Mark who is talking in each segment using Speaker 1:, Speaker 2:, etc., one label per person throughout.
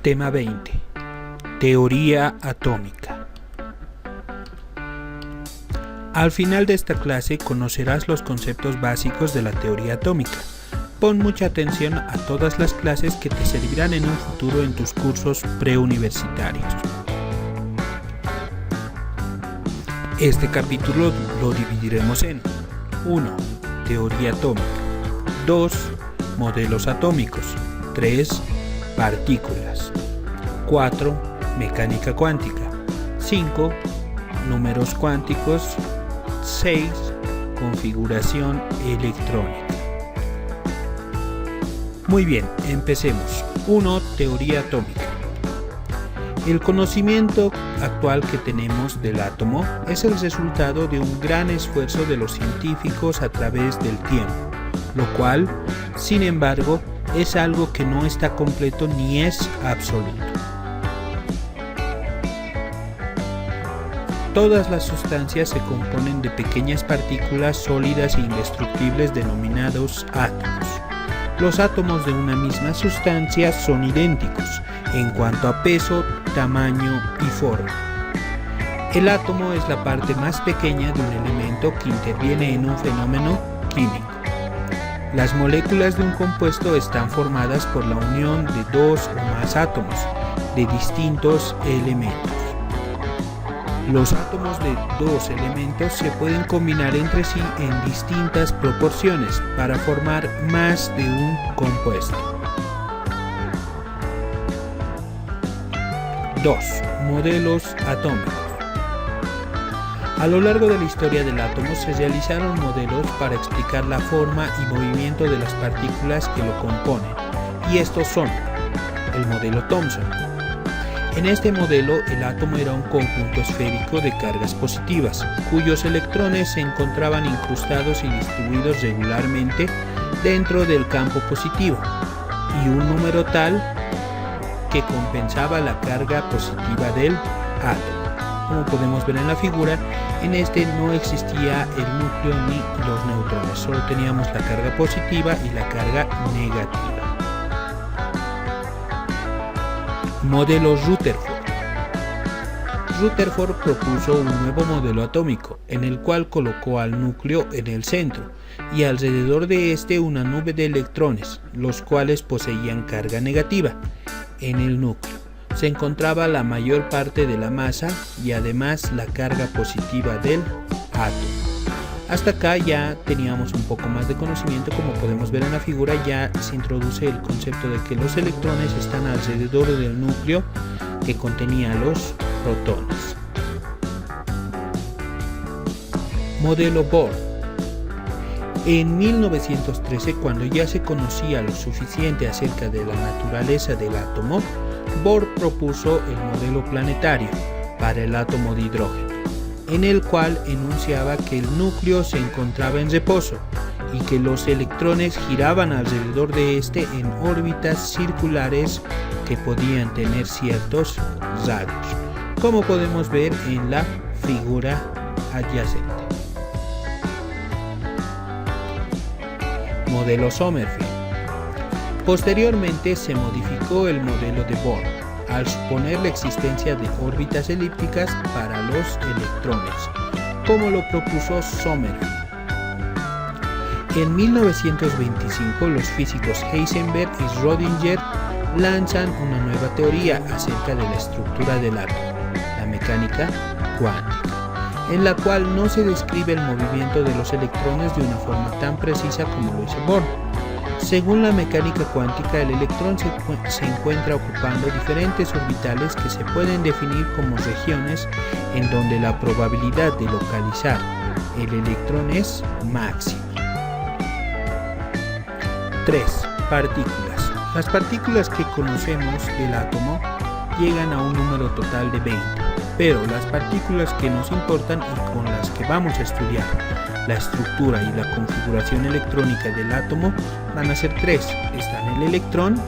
Speaker 1: Tema 20. Teoría atómica. Al final de esta clase conocerás los conceptos básicos de la teoría atómica. Pon mucha atención a todas las clases que te servirán en un futuro en tus cursos preuniversitarios. Este capítulo lo dividiremos en 1. Teoría atómica. 2. Modelos atómicos. 3. Partículas. 4. Mecánica cuántica. 5. Números cuánticos. 6. Configuración electrónica. Muy bien, empecemos. 1. Teoría atómica. El conocimiento actual que tenemos del átomo es el resultado de un gran esfuerzo de los científicos a través del tiempo, lo cual, sin embargo, es algo que no está completo ni es absoluto. Todas las sustancias se componen de pequeñas partículas sólidas e indestructibles denominados átomos. Los átomos de una misma sustancia son idénticos en cuanto a peso, tamaño y forma. El átomo es la parte más pequeña de un elemento que interviene en un fenómeno químico. Las moléculas de un compuesto están formadas por la unión de dos o más átomos de distintos elementos. Los átomos de dos elementos se pueden combinar entre sí en distintas proporciones para formar más de un compuesto. 2. Modelos atómicos. A lo largo de la historia del átomo se realizaron modelos para explicar la forma y movimiento de las partículas que lo componen, y estos son el modelo Thomson. En este modelo, el átomo era un conjunto esférico de cargas positivas, cuyos electrones se encontraban incrustados y distribuidos regularmente dentro del campo positivo, y un número tal que compensaba la carga positiva del átomo. Como podemos ver en la figura, en este no existía el núcleo ni los neutrones, solo teníamos la carga positiva y la carga negativa. Modelo Rutherford. Rutherford propuso un nuevo modelo atómico, en el cual colocó al núcleo en el centro y alrededor de este una nube de electrones, los cuales poseían carga negativa. En el núcleo se encontraba la mayor parte de la masa y además la carga positiva del átomo. Hasta acá ya teníamos un poco más de conocimiento. Como podemos ver en la figura, ya se introduce el concepto de que los electrones están alrededor del núcleo que contenía los protones. Modelo Bohr. En 1913, cuando ya se conocía lo suficiente acerca de la naturaleza del átomo, Bohr propuso el modelo planetario para el átomo de hidrógeno, en el cual enunciaba que el núcleo se encontraba en reposo y que los electrones giraban alrededor de este en órbitas circulares que podían tener ciertos radios, como podemos ver en la figura adyacente. Modelo Sommerfeld. Posteriormente se modificó el modelo de Bohr al suponer la existencia de órbitas elípticas para los electrones, como lo propuso Sommerfeld. En 1925 los físicos Heisenberg y Schrödinger lanzan una nueva teoría acerca de la estructura del átomo, la mecánica cuántica, en la cual no se describe el movimiento de los electrones de una forma tan precisa como lo hizo Bohr. Según la mecánica cuántica, el electrón se encuentra ocupando diferentes orbitales que se pueden definir como regiones en donde la probabilidad de localizar el electrón es máxima. 3. Partículas. Las partículas que conocemos del átomo llegan a un número total de 20, pero las partículas que nos importan y con las que vamos a estudiar la estructura y la configuración electrónica del átomo van a ser 3. Están el electrón,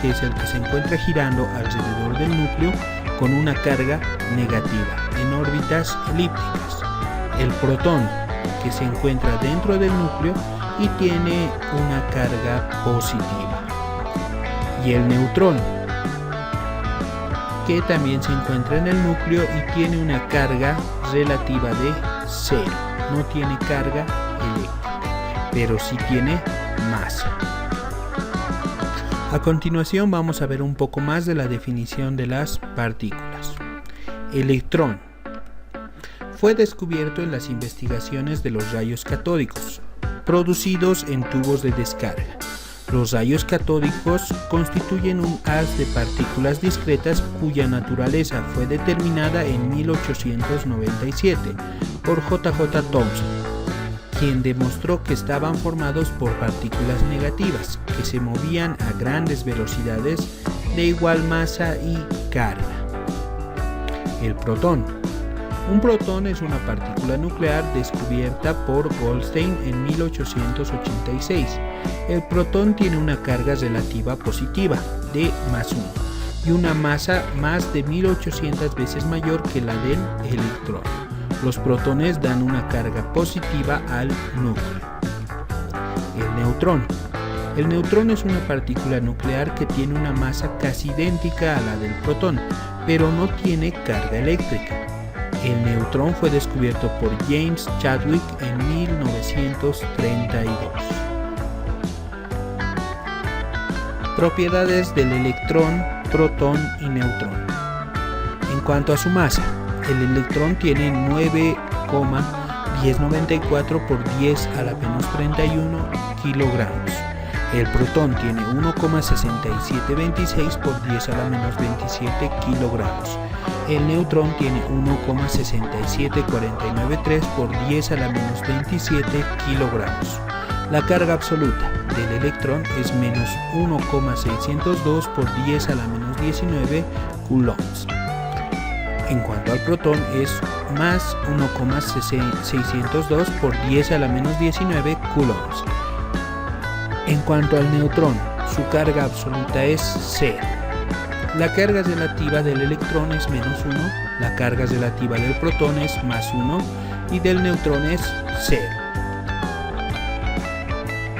Speaker 1: que es el que se encuentra girando alrededor del núcleo con una carga negativa en órbitas elípticas. El protón, que se encuentra dentro del núcleo y tiene una carga positiva. Y el neutrón, que también se encuentra en el núcleo y tiene una carga relativa de 0. No tiene carga eléctrica, pero sí tiene masa. A continuación vamos a ver un poco más de la definición de las partículas. Electrón. Fue descubierto en las investigaciones de los rayos catódicos, producidos en tubos de descarga. Los rayos catódicos constituyen un haz de partículas discretas cuya naturaleza fue determinada en 1897 por J.J. Thomson, quien demostró que estaban formados por partículas negativas que se movían a grandes velocidades de igual masa y carga. El protón. Un protón es una partícula nuclear descubierta por Goldstein en 1886. El protón tiene una carga relativa positiva de +1 y una masa más de 1800 veces mayor que la del electrón. Los protones dan una carga positiva al núcleo. El neutrón. El neutrón es una partícula nuclear que tiene una masa casi idéntica a la del protón, pero no tiene carga eléctrica. El neutrón fue descubierto por James Chadwick en 1932. Propiedades del electrón, protón y neutrón. En cuanto a su masa, el electrón tiene 9,1094 por 10 a la menos 31 kilogramos. El protón tiene 1,6726 por 10 a la menos 27 kilogramos. El neutrón tiene 1,67493 por 10 a la menos 27 kilogramos. La carga absoluta del electrón es menos 1,602 por 10 a la menos 19 coulombs. En cuanto al protón es más 1,602 por 10 a la menos 19 coulombs. En cuanto al neutrón, su carga absoluta es 0. La carga relativa del electrón es menos 1, la carga relativa del protón es más 1 y del neutrón es 0.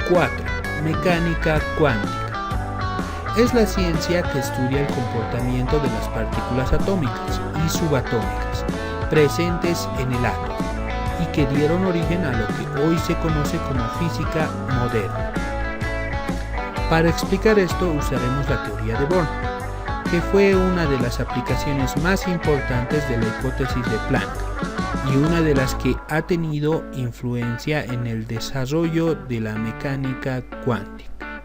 Speaker 1: 4. Mecánica cuántica. Es la ciencia que estudia el comportamiento de las partículas atómicas y subatómicas presentes en el átomo y que dieron origen a lo que hoy se conoce como física moderna. Para explicar esto usaremos la teoría de Born, que fue una de las aplicaciones más importantes de la hipótesis de Planck y una de las que ha tenido influencia en el desarrollo de la mecánica cuántica.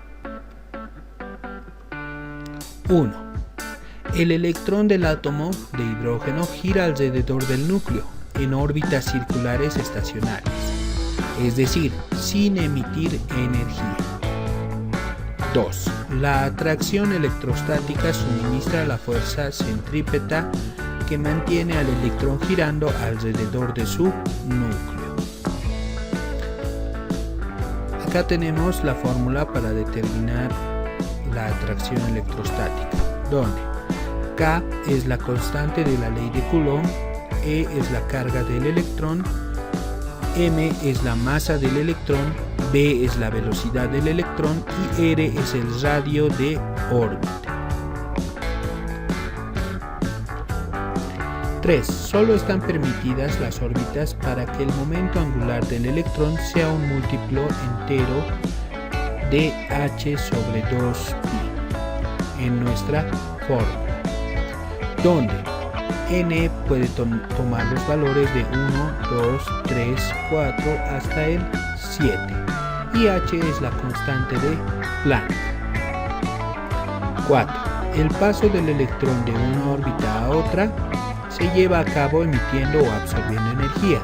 Speaker 1: 1. El electrón del átomo de hidrógeno gira alrededor del núcleo en órbitas circulares estacionarias, es decir, sin emitir energía. 2. La atracción electrostática suministra la fuerza centrípeta que mantiene al electrón girando alrededor de su núcleo. Acá tenemos la fórmula para determinar la atracción electrostática, donde K es la constante de la ley de Coulomb, E es la carga del electrón, M es la masa del electrón, B es la velocidad del electrón y R es el radio de órbita. 3. Solo están permitidas las órbitas para que el momento angular del electrón sea un múltiplo entero de h sobre 2pi en nuestra fórmula, donde n puede tomar los valores de 1, 2, 3, 4 hasta el 7 y h es la constante de Planck. 4. El paso del electrón de una órbita a otra se lleva a cabo emitiendo o absorbiendo energía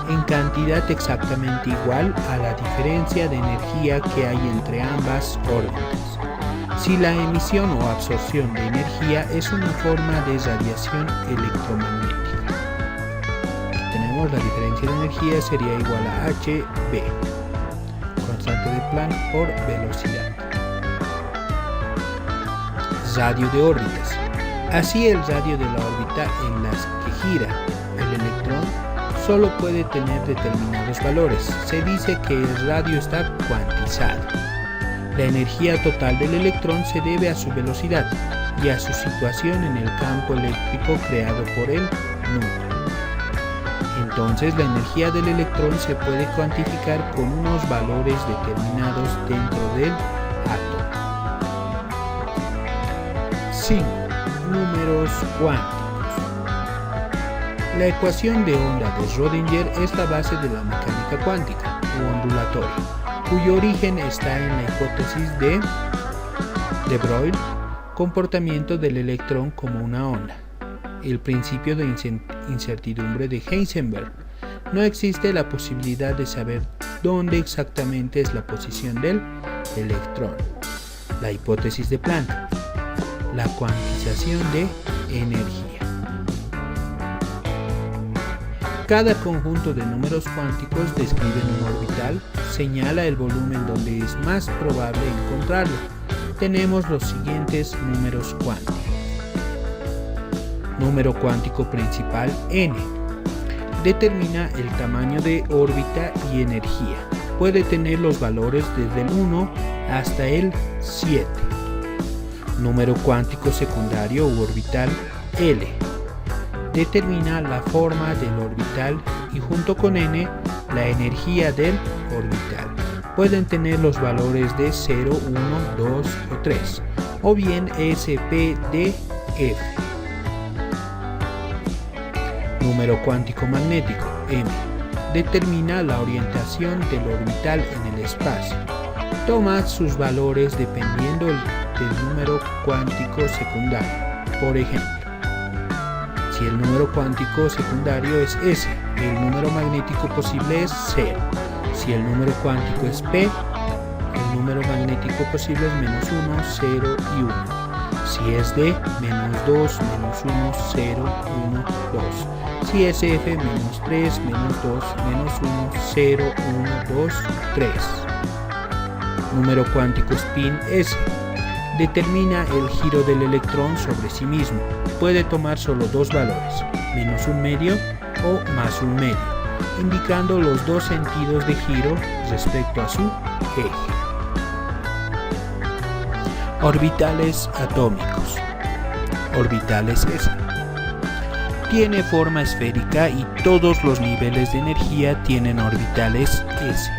Speaker 1: en cantidad exactamente igual a la diferencia de energía que hay entre ambas órbitas. Si la emisión o absorción de energía es una forma de radiación electromagnética. Tenemos la diferencia de energía sería igual a hb, constante de Planck por velocidad. Radio de órbitas. Así el radio de la órbita en las que gira el electrón solo puede tener determinados valores. Se dice que el radio está cuantizado. La energía total del electrón se debe a su velocidad y a su situación en el campo eléctrico creado por el núcleo. Entonces, la energía del electrón se puede cuantificar con unos valores determinados dentro del átomo. 5. Números cuánticos. La ecuación de onda de Schrödinger es la base de la mecánica cuántica o ondulatoria, cuyo origen está en la hipótesis de Broglie, comportamiento del electrón como una onda. El principio de incertidumbre de Heisenberg. No existe la posibilidad de saber dónde exactamente es la posición del electrón. La hipótesis de Planck. La cuantización de energía. Cada conjunto de números cuánticos describen un orbital, señala el volumen donde es más probable encontrarlo. Tenemos los siguientes números cuánticos. Número cuántico principal n. Determina el tamaño de órbita y energía. Puede tener los valores desde el 1 hasta el 7. Número cuántico secundario u orbital L. Determina la forma del orbital y junto con n la energía del orbital. Pueden tener los valores de 0, 1, 2 o 3, o bien SP, D, F. Número cuántico magnético, M. Determina la orientación del orbital en el espacio. Toma sus valores dependiendo del número cuántico secundario. Por ejemplo, si el número cuántico secundario es S, el número magnético posible es 0. Si el número cuántico es P, el número magnético posible es -1, 0 y 1. Si es D, -2, -1, 0, 1, 2. Si es F, -3, -2, -1, 0, 1, 2, 3. Número cuántico spin S. Determina el giro del electrón sobre sí mismo. Puede tomar solo dos valores, -1/2 o +1/2, indicando los dos sentidos de giro respecto a su eje. Orbitales atómicos. Orbitales S. Tiene forma esférica y todos los niveles de energía tienen orbitales S.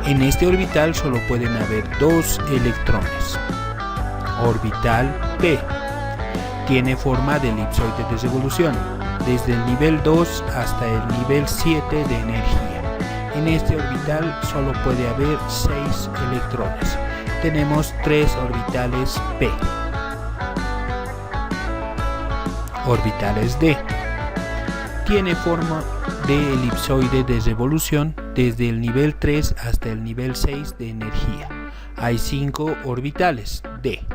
Speaker 1: En este orbital solo pueden haber dos electrones. Orbital P. Tiene forma de elipsoide de revolución, desde el nivel 2 hasta el nivel 7 de energía. En este orbital solo puede haber 6 electrones. Tenemos 3 orbitales P. Orbitales D. Tiene forma de elipsoide de revolución desde el nivel 3 hasta el nivel 6 de energía. Hay 5 orbitales D.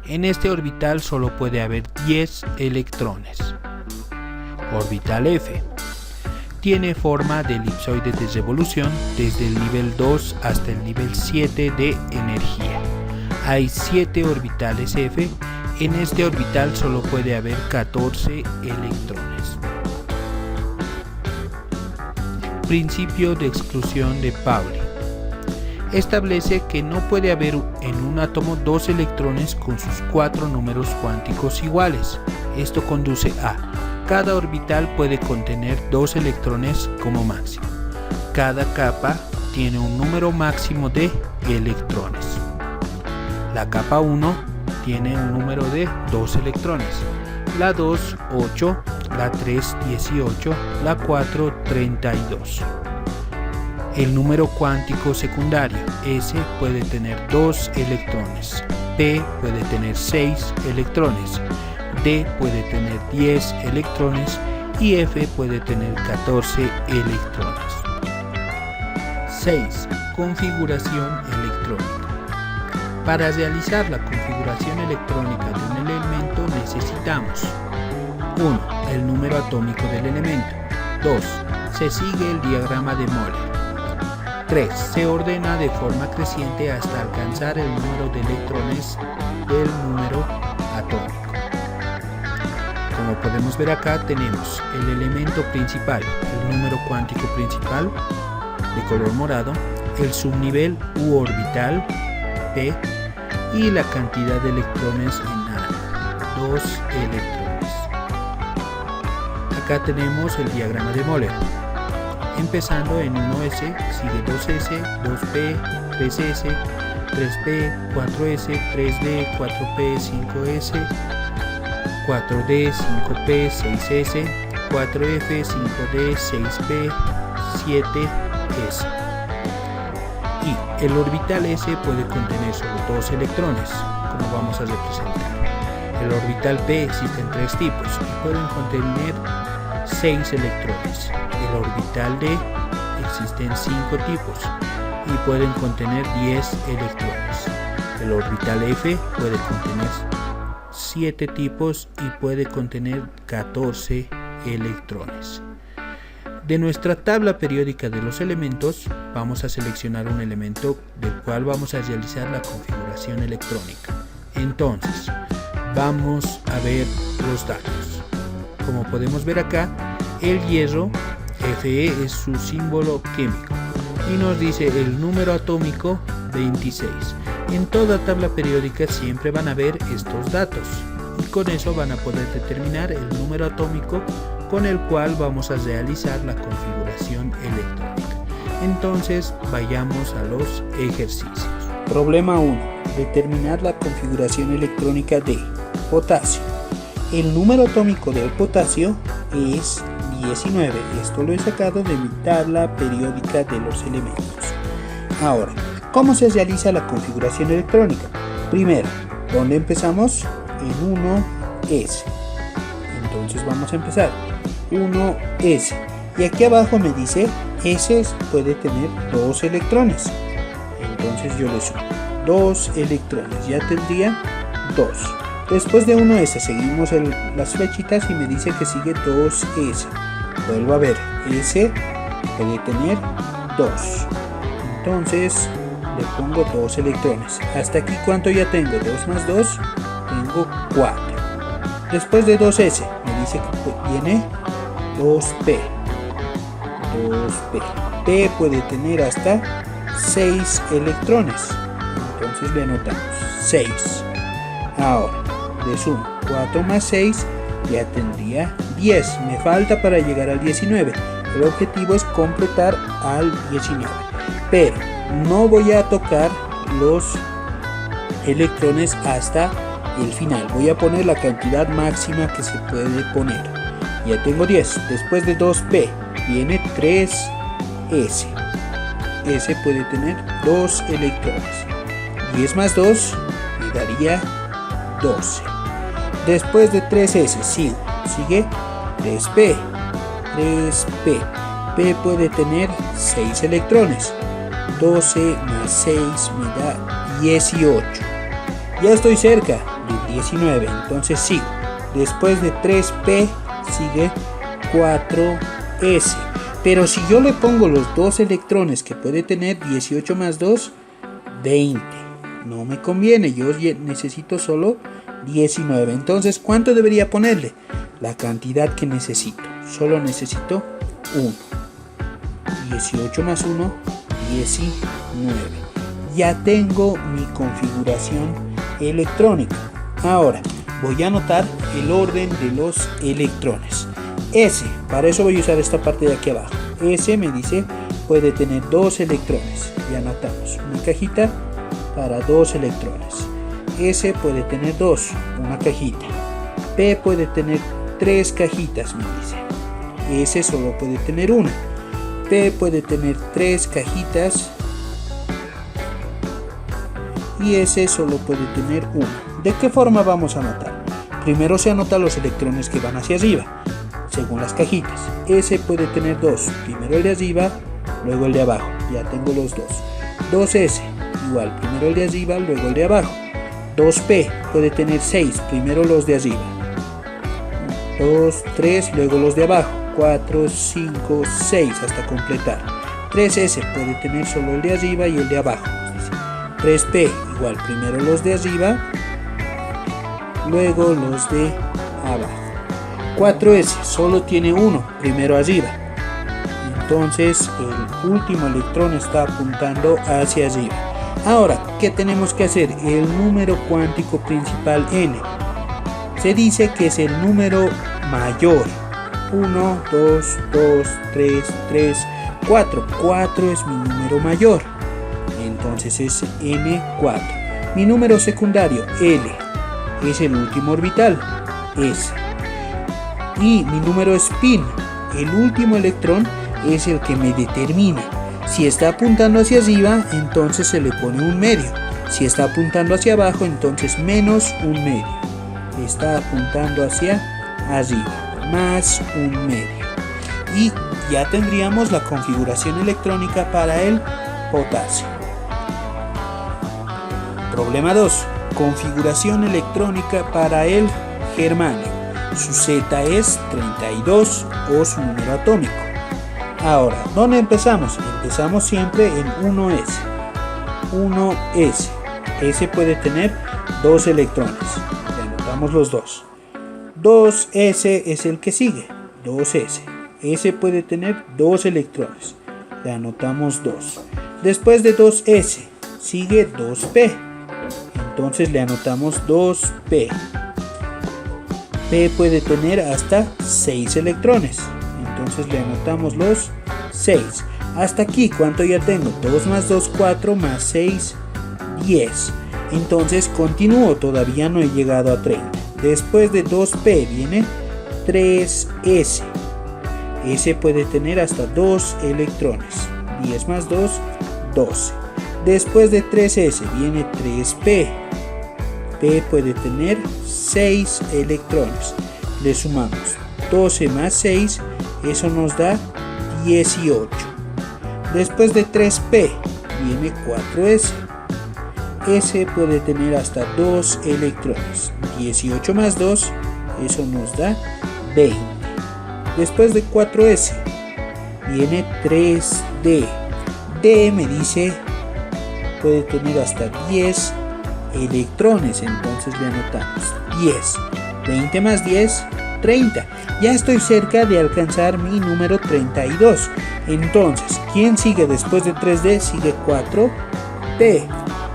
Speaker 1: En este orbital solo puede haber 10 electrones. Orbital F. Tiene forma de elipsoide de revolución desde el nivel 2 hasta el nivel 7 de energía. Hay 7 orbitales F. En este orbital solo puede haber 14 electrones. Principio de exclusión de Pauli. Establece que no puede haber en un átomo dos electrones con sus 4 números cuánticos iguales. Esto conduce a: cada orbital puede contener 2 electrones como máximo. Cada capa tiene un número máximo de electrones. La capa 1 tiene un número de 2 electrones. La 2, 8. La 3, 18. La 4, 32. El número cuántico secundario S puede tener 2 electrones, P puede tener 6 electrones, D puede tener 10 electrones y F puede tener 14 electrones. 6. Configuración electrónica. Para realizar la configuración electrónica de un elemento necesitamos: 1. El número atómico del elemento. 2. Se sigue el diagrama de Moller. 3. Se ordena de forma creciente hasta alcanzar el número de electrones del número atómico. Como podemos ver acá, tenemos el elemento principal, el número cuántico principal, de color morado, el subnivel u orbital, P y la cantidad de electrones en A, 2 electrones. Acá tenemos el diagrama de Moller. Empezando en 1s, sigue 2s, 2p, 3s, 3p, 4s, 3d, 4p, 5s, 4d, 5p, 6s, 4f, 5d, 6p, 7s. Y el orbital S puede contener solo 2 electrones, como vamos a representar. El orbital P existen 3 tipos y pueden contener 6 electrones. El orbital D existen 5 tipos y pueden contener 10 electrones. El orbital F puede contener 7 tipos y puede contener 14 electrones. De nuestra tabla periódica de los elementos, vamos a seleccionar un elemento del cual vamos a realizar la configuración electrónica. Entonces, vamos a ver los datos. Como podemos ver acá, el hierro, Fe es su símbolo químico y nos dice el número atómico 26. En toda tabla periódica siempre van a ver estos datos y con eso van a poder determinar el número atómico con el cual vamos a realizar la configuración electrónica. Entonces vayamos a los ejercicios. Problema 1. Determinar la configuración electrónica de potasio. El número atómico del potasio es 19. Esto lo he sacado de mi tabla periódica de los elementos. Ahora, ¿cómo se realiza la configuración electrónica? Primero, ¿dónde empezamos? En 1s. Entonces vamos a empezar. 1s. Y aquí abajo me dice S puede tener 2 electrones. Entonces yo le sumo 2 electrones. Ya tendría 2. Después de 1s seguimos las flechitas y me dice que sigue 2s. Vuelvo a ver, S puede tener 2. Entonces le pongo 2 electrones. Hasta aquí, ¿cuánto ya tengo? 2 más 2, tengo 4. Después de 2s me dice que viene 2p. 2p. P puede tener hasta 6 electrones. Entonces le anotamos 6. Ahora le sumo 4 más 6, ya tendría 10. Me falta para llegar al 19. El objetivo es completar al 19. Pero no voy a tocar los electrones hasta el final. Voy a poner la cantidad máxima que se puede poner. Ya tengo 10. Después de 2p viene 3s. S puede tener 2 electrones. 10 más 2 me daría 12. Después de 3s sigue 3p. 3p. P puede tener 6 electrones. 12 más 6 me da 18. Ya estoy cerca del 19, entonces sigo. Después de 3p sigue 4s. Pero si yo le pongo los 2 electrones que puede tener, 18 más 2, 20. No me conviene, yo necesito solo 19. Entonces, ¿cuánto debería ponerle? La cantidad que necesito. Solo necesito 1. 18 más 1, 19. Ya tengo mi configuración electrónica. Ahora, voy a anotar el orden de los electrones. S, para eso voy a usar esta parte de aquí abajo. S me dice puede tener 2 electrones. Y anotamos una cajita para 2 electrones. S puede tener 2, una cajita. P puede tener 3 cajitas, me dice. S solo puede tener una. P puede tener 3 cajitas. Y S solo puede tener una. ¿De qué forma vamos a anotar? Primero se anotan los electrones que van hacia arriba, según las cajitas. S puede tener 2, primero el de arriba, luego el de abajo. Ya tengo los 2. 2S, igual, primero el de arriba, luego el de abajo. 2P puede tener 6, primero los de arriba. 2, 3, luego los de abajo. 4, 5, 6 hasta completar. 3S puede tener solo el de arriba y el de abajo. 3P, igual, primero los de arriba, luego los de abajo. 4S solo tiene uno, primero arriba. Entonces el último electrón está apuntando hacia arriba. Ahora, ¿qué tenemos que hacer? El número cuántico principal n. Se dice que es el número mayor. 1, 2, 2, 3, 3, 4. 4 es mi número mayor. Entonces es n4. Mi número secundario, L, es el último orbital, S. Y mi número spin, el último electrón, es el que me determina. Si está apuntando hacia arriba, entonces se le pone un medio. Si está apuntando hacia abajo, entonces menos un medio. Está apuntando hacia arriba, más un medio. Y ya tendríamos la configuración electrónica para el potasio. Problema 2. Configuración electrónica para el germanio. Su Z es 32 o su número atómico. Ahora, ¿dónde empezamos? Empezamos siempre en 1s. 1s. S puede tener 2 electrones. Le anotamos los dos. 2s es el que sigue. 2s. S puede tener 2 electrones. Le anotamos 2. Después de 2s sigue 2p. Entonces le anotamos 2p. P puede tener hasta 6 electrones. Entonces le anotamos los 6. Hasta aquí, ¿cuánto ya tengo? 2 más 2, 4 más 6, 10. Entonces continúo, todavía no he llegado a 30. Después de 2p viene 3s. S puede tener hasta 2 electrones. 10 más 2, 12. Después de 3s viene 3p. P puede tener 6 electrones. Le sumamos 12 más 6, eso nos da 18. Después de 3p viene 4s. S puede tener hasta 2 electrones. 18 más 2, eso nos da 20. Después de 4s viene 3d. D me dice puede tener hasta 10 electrones, entonces le anotamos 10. 20 más 10, 30. Ya estoy cerca de alcanzar mi número 32. Entonces, ¿quién sigue después de 3D? Sigue 4p.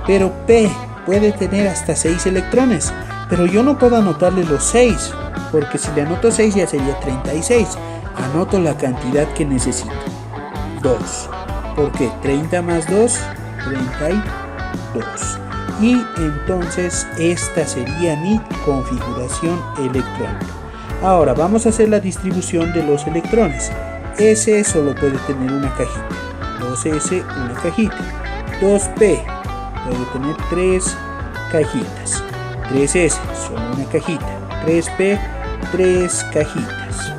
Speaker 1: Pero P puede tener hasta 6 electrones. Pero yo no puedo anotarle los 6, porque si le anoto 6 ya sería 36. Anoto la cantidad que necesito. 2. Porque 30 más 2, 32. Y entonces esta sería mi configuración electrónica. Ahora vamos a hacer la distribución de los electrones. S solo puede tener una cajita. 2s una cajita. 2p puede tener 3 cajitas. 3s solo una cajita. 3p 3 cajitas.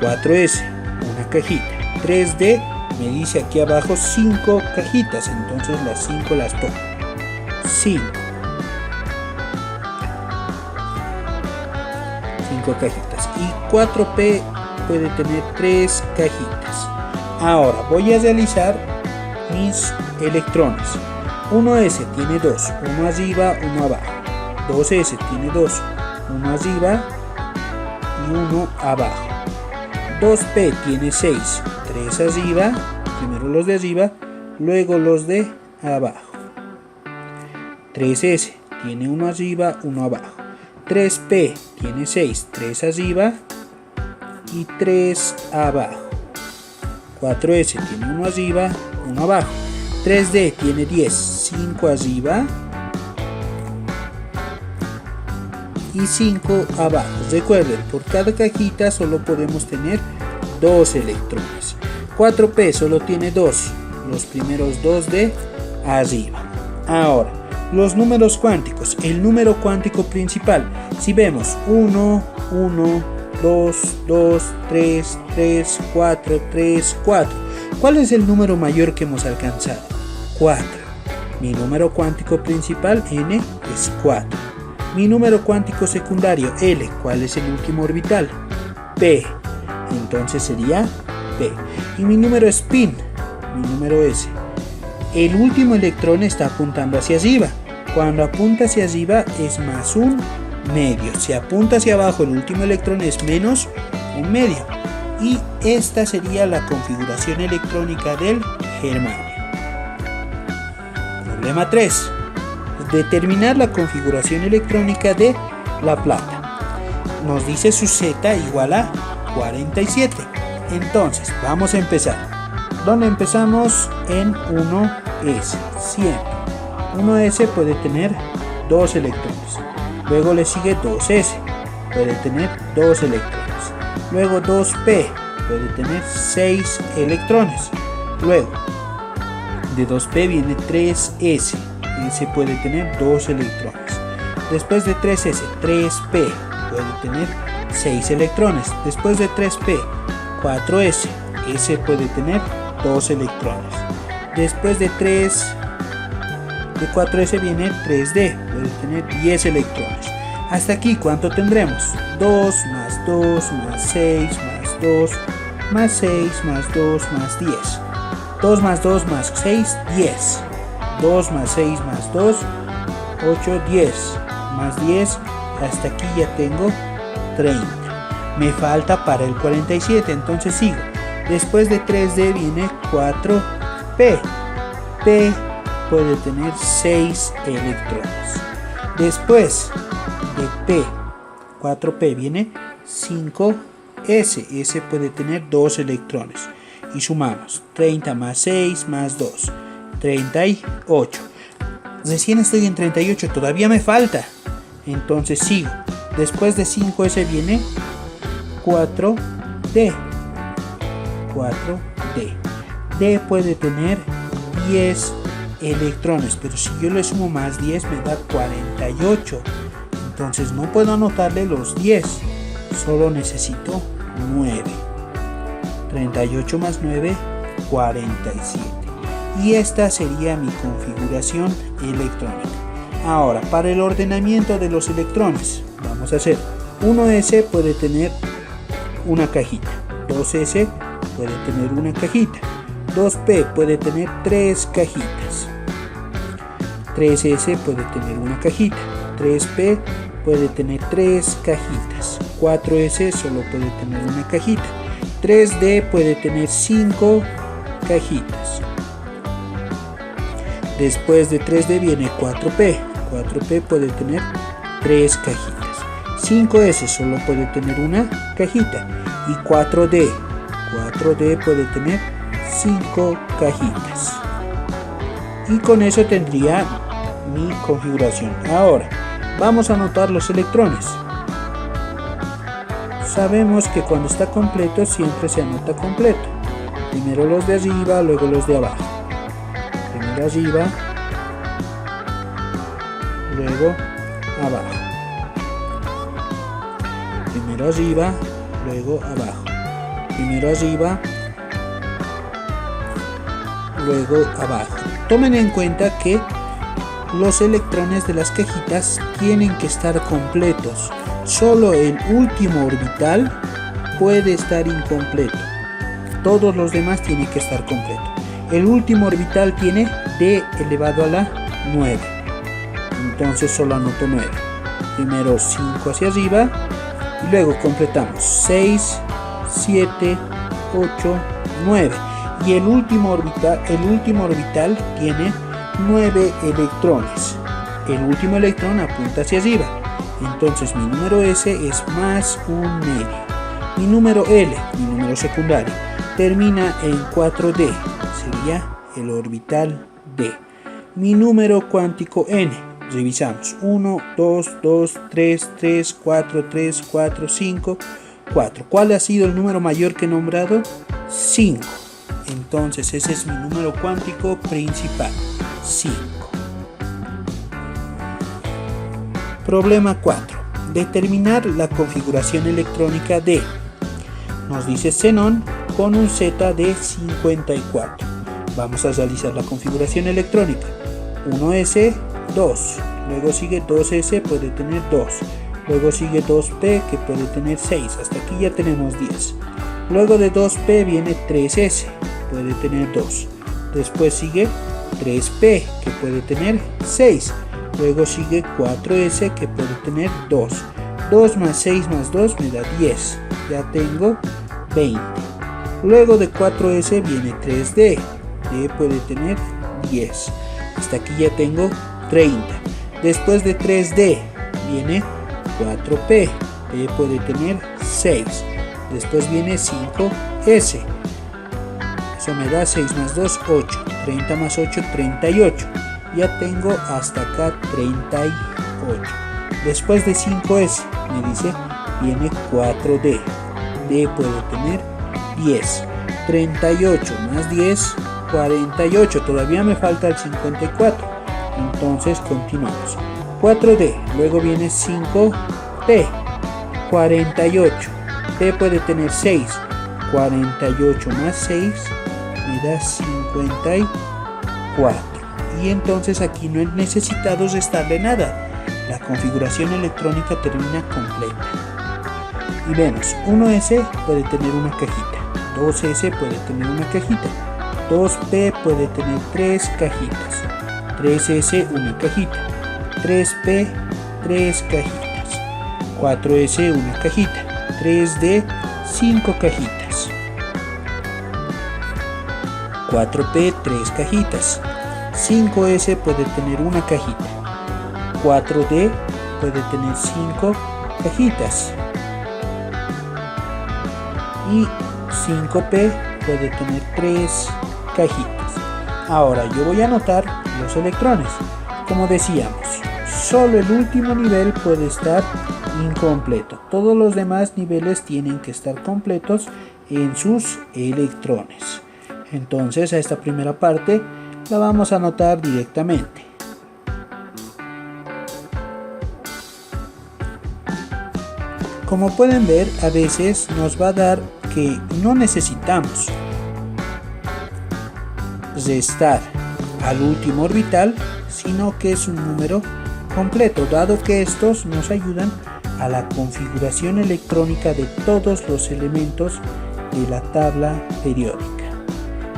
Speaker 1: 4s una cajita. 3d me dice aquí abajo 5 cajitas, entonces las 5 las pongo. 5 cajitas. Y 4p puede tener 3 cajitas. Ahora voy a realizar mis electrones. 1s tiene 2, uno arriba, uno abajo. 2s tiene 2, uno arriba y uno abajo. 2p tiene 6, 3 arriba, primero los de arriba, luego los de abajo. 3s tiene uno arriba, uno abajo. 3p tiene 6, 3 arriba y 3 abajo. 4s tiene uno arriba, uno abajo. 3d tiene 10, 5 arriba y 5 abajo. Recuerden, por cada cajita solo podemos tener 2 electrones. 4p solo tiene 2, los primeros 2 de arriba. Ahora, los números cuánticos. El número cuántico principal. Si vemos 1, 1, 2, 2, 3, 3, 4, 3, 4. ¿Cuál es el número mayor que hemos alcanzado? 4. Mi número cuántico principal, n, es 4. Mi número cuántico secundario, L, ¿cuál es el último orbital? P. Entonces sería P. Y mi número spin, mi número S. El último electrón está apuntando hacia arriba. Cuando apunta hacia arriba es más un medio. Si apunta hacia abajo el último electrón es menos un medio. Y esta sería la configuración electrónica del germanio. Problema 3. Determinar la configuración electrónica de la plata. Nos dice su Z igual a 47. Entonces, vamos a empezar. ¿Dónde empezamos? En 1S. Siempre. 1S puede tener 2 electrones. Luego le sigue 2S. Puede tener 2 electrones. Luego 2P. Puede tener 6 electrones. Luego, de 2P viene 3S. S puede tener 2 electrones. Después de 3S, 3P puede tener 6 electrones. Después de 3P, 4S. S puede tener 2 electrones. Después de 4S viene 3D. Puede tener 10 electrones. Hasta aquí, ¿cuánto tendremos? 2 más 2 más 6 más 2 más 6 más 2 más 10. 2 más 2 más 6, 10. 2 más 6 más 2, 8, 10. Más 10, hasta aquí ya tengo 30. Me falta para el 47, entonces sigo. Después de 3D viene 4P. P puede tener 6 electrones. Después de P, 4P viene 5S. S puede tener 2 electrones. Y sumamos 30 más 6 más 2. 38. Recién estoy en 38, todavía me falta. Entonces sigo. Después de 5S viene 4D. 4D. D puede tener 10 electrones, pero si yo le sumo más 10 me da 48. Entonces no puedo anotarle los 10, solo necesito 9. 38 más 9, 47. Y esta sería mi configuración electrónica. Ahora, para el ordenamiento de los electrones, vamos a hacer 1S puede tener una cajita, 2S puede tener una cajita, 2P puede tener 3 cajitas, 3S puede tener una cajita, 3P puede tener 3 cajitas, 4S solo puede tener una cajita, 3D puede tener 5 cajitas. Después de 3D viene 4P. 4P puede tener 3 cajitas. 5S solo puede tener una cajita. Y 4D. 4D puede tener 5 cajitas. Y con eso tendría mi configuración. Ahora, vamos a anotar los electrones. Sabemos que cuando está completo siempre se anota completo. Primero los de arriba, luego los de abajo. Primero arriba, luego abajo. Primero arriba, luego abajo. Primero arriba, luego abajo. Tomen en cuenta que los electrones de las cajitas tienen que estar completos. Solo el último orbital puede estar incompleto. Todos los demás tienen que estar completos. El último orbital tiene D elevado a la 9. Entonces solo anoto 9. Primero 5 hacia arriba y luego completamos 6, 7, 8, 9. Y el último orbital tiene 9 electrones. El último electrón apunta hacia arriba. Entonces mi número S es más un medio. Mi número L, mi número secundario, termina en 4D. Sería el orbital D. Mi número cuántico N. Revisamos. 1, 2, 2, 3, 3, 4, 3, 4, 5, 4. ¿Cuál ha sido el número mayor que he nombrado? 5. Entonces ese es mi número cuántico principal. 5. Problema 4. Determinar la configuración electrónica de. Nos dice xenón con un Z de 54. Vamos a realizar la configuración electrónica. 1S, 2. Luego sigue 2S, puede tener 2. Luego sigue 2P, que puede tener 6. Hasta aquí ya tenemos 10. Luego de 2P viene 3S, puede tener 2. Después sigue 3P, que puede tener 6. Luego sigue 4S, que puede tener 2. 2 más 6 más 2 me da 10. Ya tengo 20. Luego de 4S viene 3D. D puede tener 10.
Speaker 2: Hasta aquí ya tengo 30. Después de 3D viene 4P. P puede tener 6. Después viene 5S. Eso me da 6 más 2, 8. 30 más 8, 38. Ya tengo hasta acá 38. Después de 5S me dice viene 4D. D puede tener 10. 38 más 10, 48. Todavía me falta el 54. Entonces continuamos. 4D. Luego viene 5P. 48. P puede tener 6. 48 más 6 me da 54. Y entonces aquí no he necesitado restarle nada. La configuración electrónica termina completa. Y vemos, 1S puede tener una cajita, 2S puede tener una cajita, 2P puede tener 3 cajitas, 3S una cajita, 3P 3 cajitas, 4S una cajita, 3D 5 cajitas, 4P 3 cajitas, 5S puede tener una cajita, 4D puede tener 5 cajitas y 5P puede tener 3 cajitas. Ahora yo voy a anotar los electrones. Como decíamos, solo el último nivel puede estar incompleto. Todos los demás niveles tienen que estar completos en sus electrones. Entonces a esta primera parte la vamos a anotar directamente. Como pueden ver, a veces nos va a dar que no necesitamos restar al último orbital, sino que es un número completo, dado que estos nos ayudan a la configuración electrónica de todos los elementos de la tabla periódica.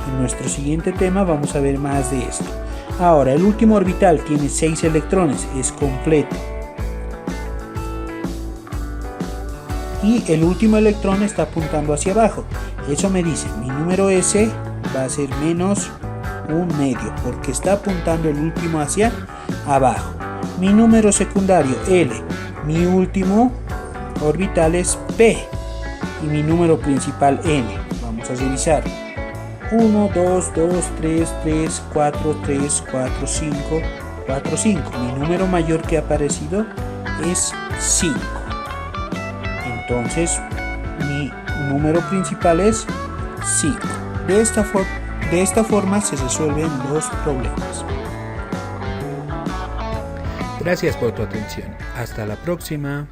Speaker 2: En nuestro siguiente tema vamos a ver más de esto. Ahora, el último orbital tiene 6 electrones, es completo. Y el último electrón está apuntando hacia abajo. Eso me dice, mi número S va a ser menos un medio, porque está apuntando el último hacia abajo. Mi número secundario L, mi último orbital es P y mi número principal N. Vamos a revisar. 1, 2, 2, 3, 3, 4, 3, 4, 5, 4, 5. Mi número mayor que ha aparecido es 5. Entonces mi número principal es 5. De esta forma se resuelven los problemas.
Speaker 1: Gracias por tu atención. Hasta la próxima.